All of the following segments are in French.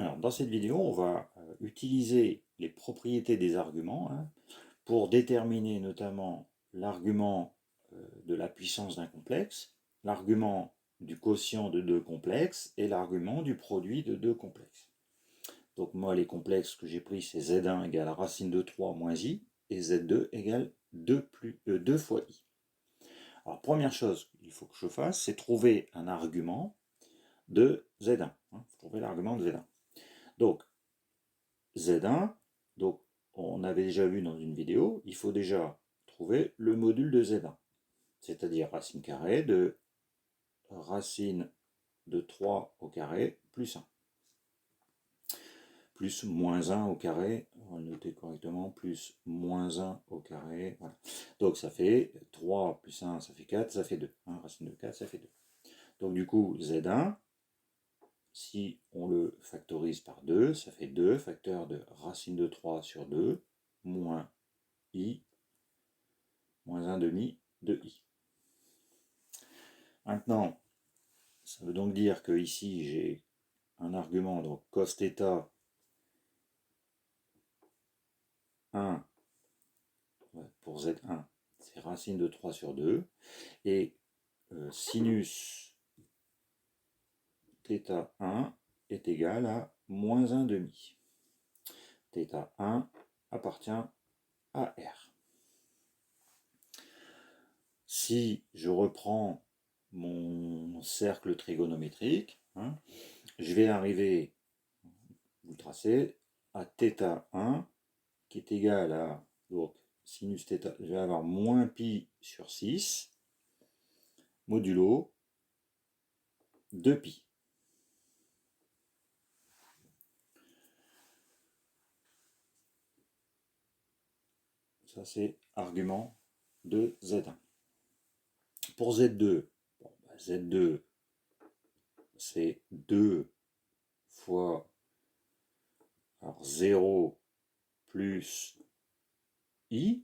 Alors, dans cette vidéo, on va utiliser les propriétés des arguments pour déterminer notamment l'argument de la puissance d'un complexe, l'argument du quotient de deux complexes et l'argument du produit de deux complexes. Donc moi, les complexes que j'ai pris, c'est z1 égale racine de 3 moins i, et z2 égale 2 fois i. Alors, première chose qu'il faut que je fasse, c'est trouver un argument de z1. Trouver l'argument de z1. Donc, z1, donc on avait déjà vu dans une vidéo, il faut déjà trouver le module de z1, c'est-à-dire racine carrée de racine de 3 au carré plus 1. Plus moins 1 au carré, on va le noter correctement, plus moins 1 au carré, voilà. Donc ça fait 3 plus 1, ça fait 4, ça fait 2. Racine de 4, ça fait 2. Donc du coup, z1, si on le factorise par 2, ça fait 2 facteur de racine de 3 sur 2, moins i, moins 1 demi de i. Maintenant, ça veut donc dire que ici j'ai un argument, donc cos θ 1 pour z1, c'est racine de 3 sur 2, et sinus θ1 est égal à moins 1 demi. θ1 appartient à R. Si je reprends mon cercle trigonométrique, je vais arriver, vous le tracez, à θ1 qui est égal à, donc sinus θ, je vais avoir moins pi sur 6 modulo 2pi. Ça c'est argument de Z1. Pour Z2, Z2 c'est 2 fois 0 plus i,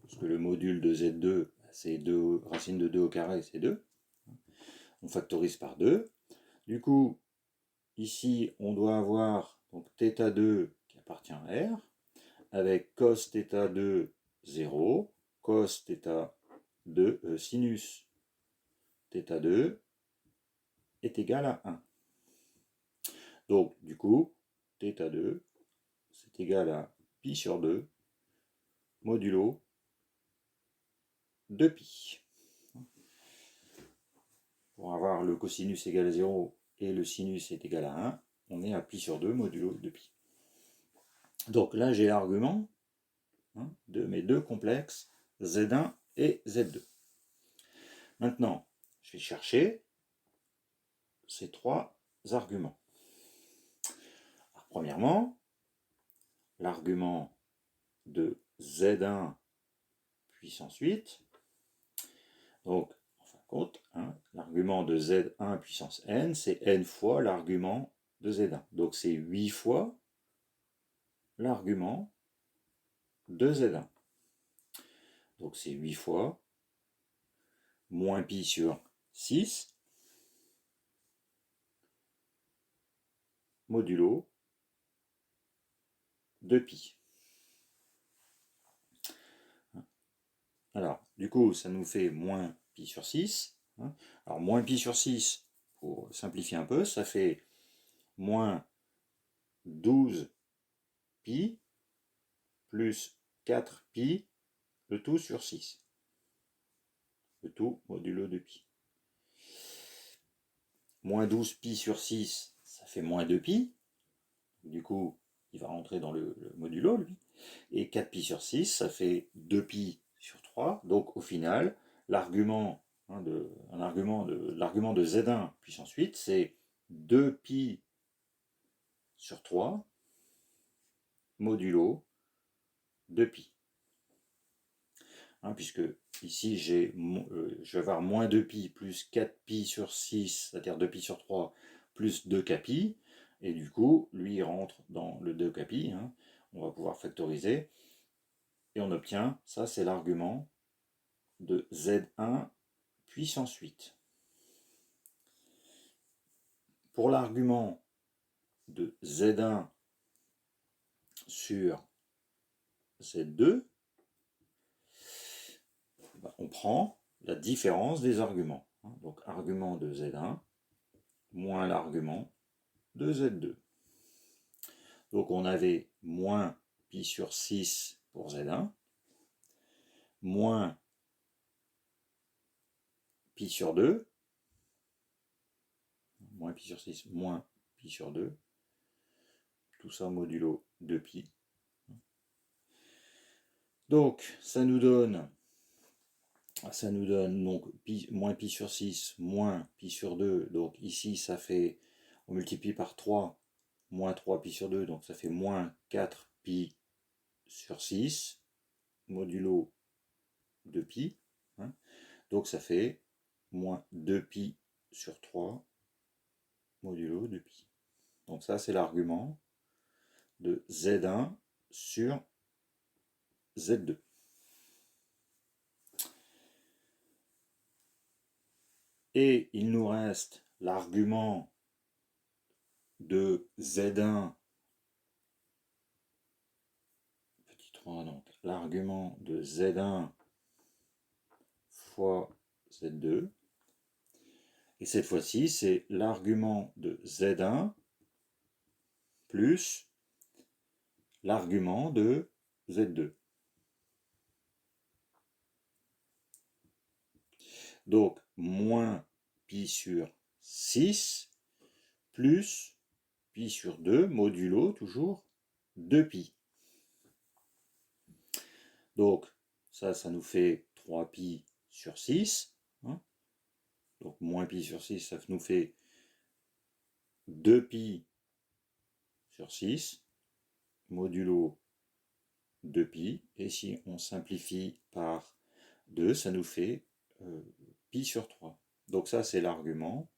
parce que le module de Z2 c'est 2, racine de 2 au carré, c'est 2. On factorise par 2. Du coup, ici, on doit avoir donc θ2 qui appartient à R, avec cos θ2, 0, cos θ2, sinus θ2 est égal à 1. Donc, du coup, θ2, c'est égal à pi sur 2, modulo 2pi. Pour avoir le cosinus égal à 0 et le sinus est égal à 1, on est à pi sur 2, modulo 2pi. Donc là, j'ai l'argument de mes deux complexes, Z1 et Z2. Maintenant, je vais chercher ces trois arguments. Alors, premièrement, l'argument de Z1 puissance 8. Donc, en fin de compte, l'argument de Z1 puissance n, c'est n fois l'argument de Z1. Donc, c'est 8 fois l'argument de Z1. Donc, c'est 8 fois moins pi sur 6 modulo 2pi. Alors, du coup, ça nous fait moins pi sur 6. Alors, moins pi sur 6, pour simplifier un peu, ça fait moins 12 pi plus 4 pi, le tout sur 6. Le tout modulo de pi. Moins 12 pi sur 6, ça fait moins 2 pi. Du coup, il va rentrer dans le modulo, lui. Et 4 pi sur 6, ça fait 2 pi sur 3. Donc, au final, l'argument de Z1 puissance 8, c'est 2 pi sur 3 modulo 2 pi. Puisque ici, je vais avoir moins 2 pi plus 4 pi sur 6, c'est-à-dire 2 pi sur 3, plus 2 pi. Et du coup, lui, il rentre dans le 2 pi. On va pouvoir factoriser. Et on obtient, ça c'est l'argument de Z1 puissance 8. Pour l'argument de Z1 sur Z2, on prend la différence des arguments. Donc argument de Z1 moins l'argument de Z2. Donc on avait moins pi sur 6 pour Z1, moins pi sur 2, moins pi sur 6, moins pi sur 2, tout ça modulo 2pi. Donc ça nous donne donc moins pi sur 6, moins pi sur 2, donc ici ça fait, on multiplie par 3, moins 3 pi sur 2, donc ça fait moins 4 pi sur 6, modulo 2pi, hein. Donc ça fait moins 2 pi sur 3, modulo 2pi. Donc ça c'est l'argument de Z1 sur Z2. Et il nous reste l'argument de Z1, petit 3, donc l'argument de Z1 fois Z2. Et cette fois-ci, c'est l'argument de Z1 plus l'argument de Z2. Donc, moins pi sur 6 plus pi sur 2, modulo toujours 2pi. Donc, ça nous fait 3pi sur 6. Hein. Donc, moins pi sur 6, ça nous fait 2pi sur 6, modulo 2pi. Et si on simplifie par 2, ça nous fait pi sur 3. Donc ça, c'est l'argument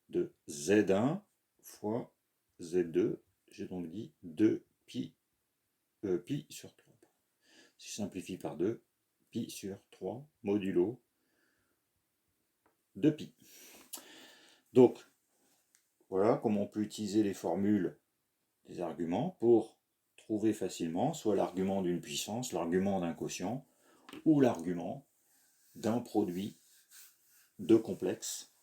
de Z1 fois Z2. J'ai donc dit 2pi pi sur 3. Si je simplifie par 2, pi sur 3 modulo 2pi. Donc, voilà comment on peut utiliser les formules des arguments pour trouver facilement soit l'argument d'une puissance, l'argument d'un quotient, ou l'argument d'un produit de complexe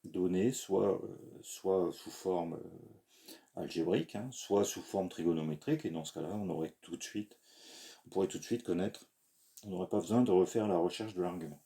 donné, soit sous forme algébrique, hein, soit sous forme trigonométrique, et dans ce cas-là, on pourrait tout de suite connaître, on n'aurait pas besoin de refaire la recherche de l'argument.